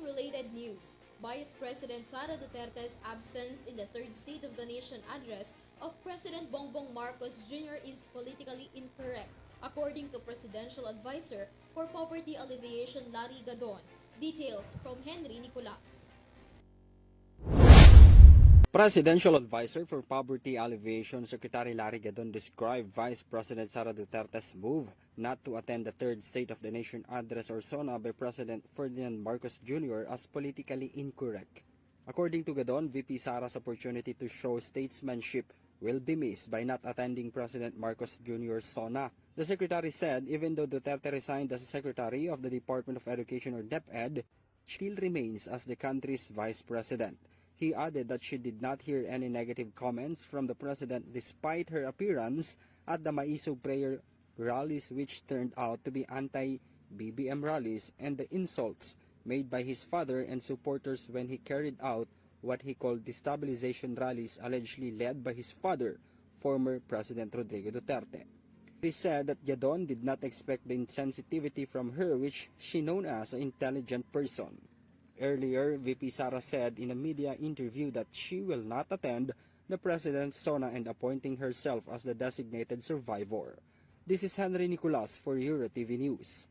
in related news, Vice President Sara Duterte's absence in the third State of the Nation address of President Bongbong Marcos Jr. is politically incorrect, according to Presidential Advisor for Poverty Alleviation Larry Gadon. Details from Henry Nicolas. Presidential Advisor for Poverty Alleviation Secretary Larry Gadon described Vice President Sara Duterte's move not to attend the third State of the Nation address or SONA by President Ferdinand Marcos Jr. as politically incorrect. According to Gadon, VP Sara's opportunity to show statesmanship will be missed by not attending President Marcos Jr.'s SONA. The Secretary said even though Duterte resigned as Secretary of the Department of Education or DepEd, she still remains as the country's Vice President. He added that she did not hear any negative comments from the President despite her appearance at the Maiso prayer rallies, which turned out to be anti-BBM rallies, and the insults made by his father and supporters when he carried out what he called destabilization rallies allegedly led by his father, former President Rodrigo Duterte. He said that Gadon did not expect the insensitivity from her, which she known as an intelligent person. Earlier, VP Sara said in a media interview that she will not attend the President's SONA and appointing herself as the designated survivor. This is Henry Nicolas for EuroTV News.